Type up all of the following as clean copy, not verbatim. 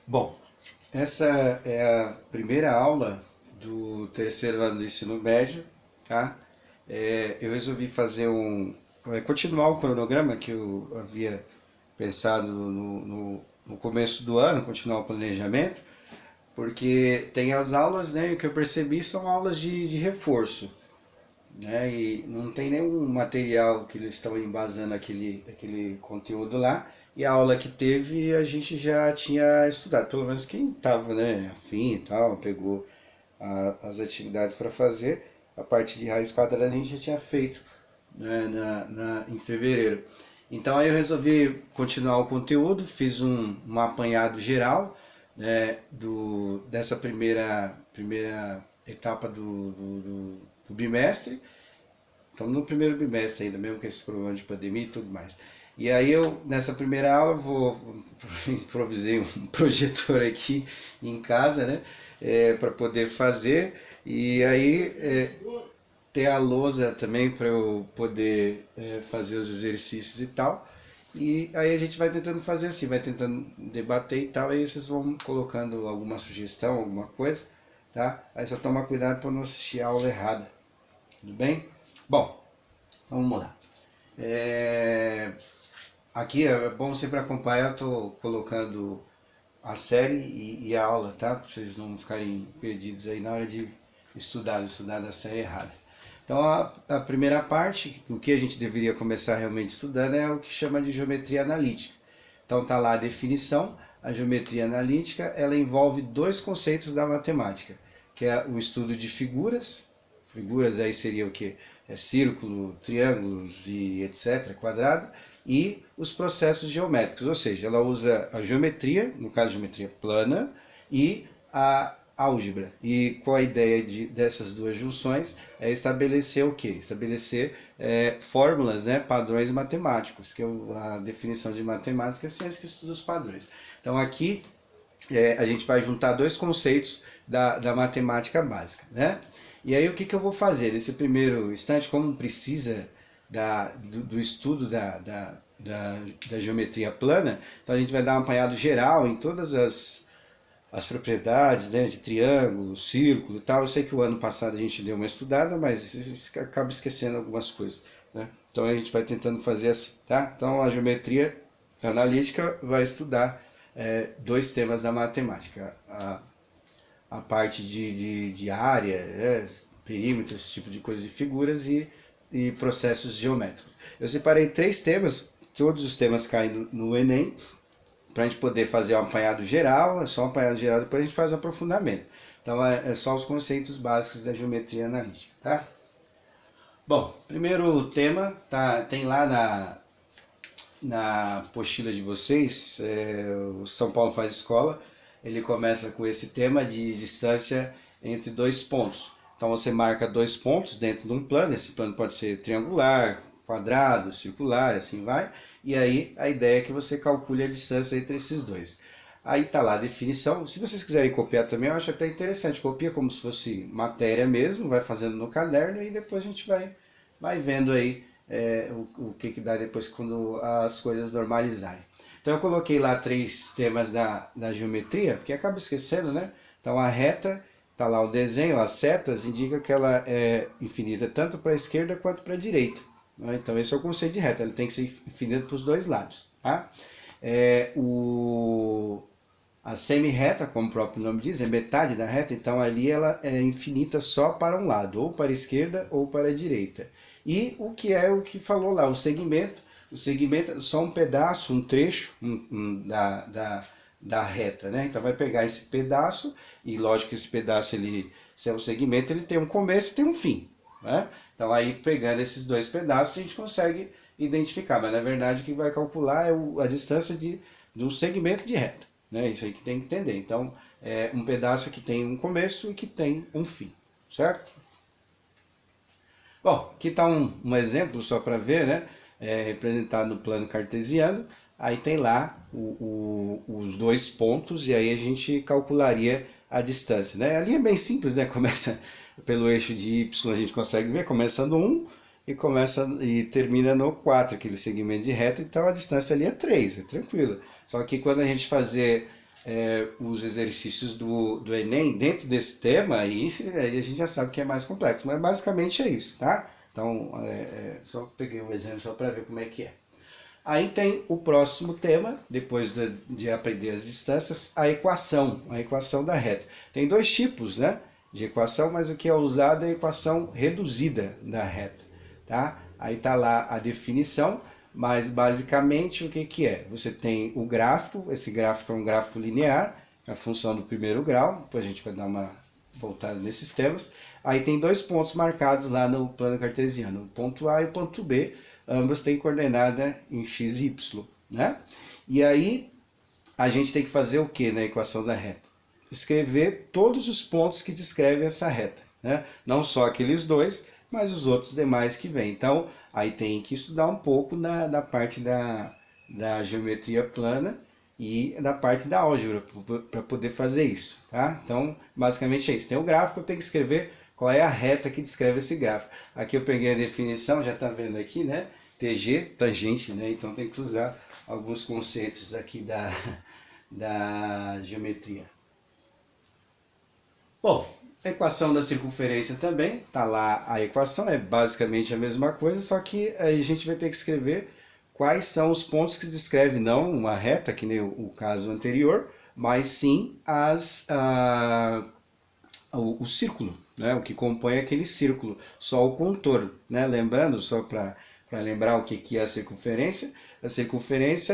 Bom, essa é a primeira aula do terceiro ano do ensino médio, tá? Eu resolvi continuar o cronograma que eu havia pensado no começo do ano, continuar o planejamento, porque tem as aulas, né? E o que eu percebi são aulas de reforço, né? E não tem nenhum material que eles estão embasando aquele conteúdo lá. E a aula que teve a gente já tinha estudado, pelo menos quem estava, né, afim e tal, pegou as atividades para fazer. A parte de raiz quadrada a gente já tinha feito, né, em fevereiro. Então aí eu resolvi continuar o conteúdo, fiz um apanhado geral, né, dessa primeira etapa do bimestre. Estamos no primeiro bimestre ainda, mesmo com esse problema de pandemia e tudo mais. E aí eu, nessa primeira aula, improvisei um projetor aqui em casa, né? Para poder fazer. E aí ter a lousa também para eu poder fazer os exercícios e tal. E aí a gente vai tentando fazer assim, vai tentando debater e tal, aí vocês vão colocando alguma sugestão, alguma coisa, tá? Aí só toma cuidado para não assistir a aula errada, tudo bem? Bom, então vamos lá. Aqui é bom sempre acompanhar, eu estou colocando a série e a aula, tá? Para vocês não ficarem perdidos aí na hora de estudar da série errada. Então a primeira parte, o que a gente deveria começar realmente estudando é o que chama de geometria analítica. Então tá lá a definição, a geometria analítica, ela envolve dois conceitos da matemática, que é o estudo de figuras aí seria o que? Círculo, triângulos e etc, quadrado, e os processos geométricos, ou seja, ela usa a geometria, no caso a geometria plana, e a álgebra. E com a ideia dessas duas junções é estabelecer o quê? Estabelecer fórmulas, né, padrões matemáticos, que é a definição de matemática é ciência que estuda os padrões. Então aqui a gente vai juntar dois conceitos da matemática básica, né? E aí o que eu vou fazer? Nesse primeiro instante, como precisa do estudo da geometria plana, então a gente vai dar um apanhado geral em todas as propriedades, né, de triângulo, círculo e tal. Eu sei que o ano passado a gente deu uma estudada, mas acaba esquecendo algumas coisas, né? Então a gente vai tentando fazer assim, tá? Então a geometria analítica vai estudar dois temas da matemática, a parte de área, perímetro, esse tipo de coisa de figuras e processos geométricos. Eu separei três temas, todos os temas caem no Enem, para a gente poder fazer um apanhado geral, é só um apanhado geral, depois a gente faz o aprofundamento. Então é só os conceitos básicos da geometria analítica, tá? Bom, primeiro tema tem lá na apostila de vocês, o São Paulo Faz Escola, ele começa com esse tema de distância entre dois pontos. Então você marca dois pontos dentro de um plano, esse plano pode ser triangular, quadrado, circular, assim vai, e aí a ideia é que você calcule a distância entre esses dois. Aí tá lá a definição, se vocês quiserem copiar também, eu acho até interessante, copia como se fosse matéria mesmo, vai fazendo no caderno e depois a gente vai vendo aí o que dá depois quando as coisas normalizarem. Então eu coloquei lá três temas da geometria, porque acaba esquecendo, né? Então a reta, tá lá o desenho, as setas indicam que ela é infinita tanto para a esquerda quanto para a direita, né? Então esse é o conceito de reta, ele tem que ser infinito para os dois lados, tá? A semi-reta, como o próprio nome diz, é metade da reta, então ali ela é infinita só para um lado, ou para a esquerda ou para a direita. E o que é o que falou lá, o segmento é só um pedaço, um trecho da reta, né? Então vai pegar esse pedaço, e lógico que esse pedaço, se é um segmento, ele tem um começo e tem um fim, né? Então aí pegando esses dois pedaços a gente consegue identificar, mas na verdade o que vai calcular é a distância de um segmento de reta, né? Isso aí que tem que entender. Então é um pedaço que tem um começo e que tem um fim, certo? Bom, aqui está um exemplo só para ver, né? Representado no plano cartesiano. Aí tem lá os dois pontos e aí a gente calcularia a distância, né? Ali é bem simples, né? Começa pelo eixo de y, a gente consegue ver, começa no 1 e termina no 4, aquele segmento de reta, então a distância ali é 3, é tranquilo. Só que quando a gente fazer os exercícios do Enem dentro desse tema, aí a gente já sabe que é mais complexo, mas basicamente é isso, tá? Então, só peguei um exemplo só para ver como é que é. Aí tem o próximo tema, depois de aprender as distâncias, a equação da reta. Tem dois tipos, né, de equação, mas o que é usado é a equação reduzida da reta, tá? Aí tá lá a definição, mas basicamente o que é? Você tem o gráfico, esse gráfico é um gráfico linear, a função do primeiro grau, depois a gente vai dar uma voltada nesses temas. Aí tem dois pontos marcados lá no plano cartesiano, o ponto A e o ponto B, ambos têm coordenada em x e y, né? E aí a gente tem que fazer o que na equação da reta? Escrever todos os pontos que descrevem essa reta, né? Não só aqueles dois, mas os outros demais que vêm. Então, aí tem que estudar um pouco da parte da geometria plana e da parte da álgebra para poder fazer isso, tá? Então, basicamente é isso. Tem o gráfico, eu tenho que escrever qual é a reta que descreve esse gráfico. Aqui eu peguei a definição, já está vendo aqui, né? TG, tangente, né? Então tem que usar alguns conceitos aqui da geometria. Bom, a equação da circunferência também, tá lá a equação, é basicamente a mesma coisa, só que a gente vai ter que escrever quais são os pontos que descrevem não uma reta, que nem o caso anterior, mas sim o círculo, né? O que compõe aquele círculo, só o contorno, né? Lembrando, só para lembrar o que é a circunferência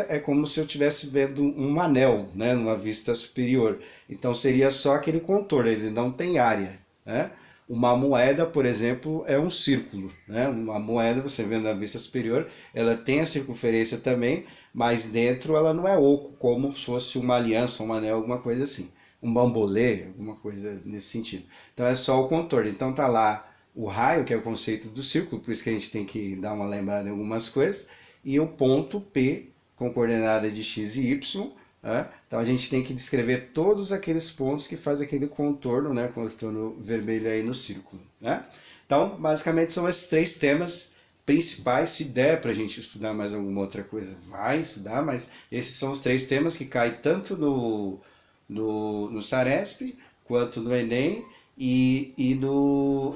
é como se eu estivesse vendo um anel, né? Numa vista superior, então seria só aquele contorno, ele não tem área, né? Uma moeda, por exemplo, é um círculo, né? Uma moeda, você vendo na vista superior, ela tem a circunferência também, mas dentro ela não é oco, como se fosse uma aliança, um anel, alguma coisa assim. Um bambolê, alguma coisa nesse sentido. Então é só o contorno. Então tá lá o raio, que é o conceito do círculo, por isso que a gente tem que dar uma lembrada em algumas coisas, e o ponto P, com coordenada de x e y, né? Então a gente tem que descrever todos aqueles pontos que fazem aquele contorno, né? Contorno vermelho aí no círculo, né? Então, basicamente são esses três temas principais. Se der para a gente estudar mais alguma outra coisa, vai estudar, mas esses são os três temas que caem tanto no Saresp, quanto no Enem e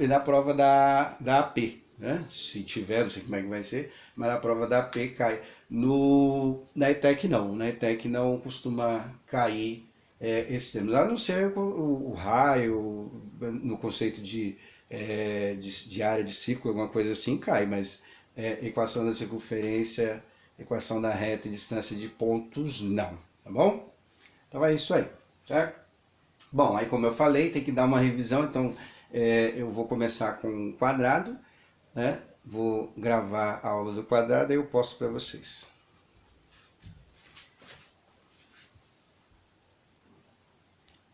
na prova da AP, né? Se tiver, não sei como é que vai ser, mas na prova da AP cai. Na ETEC não, na ETEC não costuma cair esses temas, a não ser o raio, no conceito de área de círculo, alguma coisa assim cai, mas equação da circunferência, equação da reta e distância de pontos não, tá bom? Então é isso aí, certo? Bom, aí como eu falei, tem que dar uma revisão, então eu vou começar com o quadrado, né? Vou gravar a aula do quadrado e eu posto para vocês.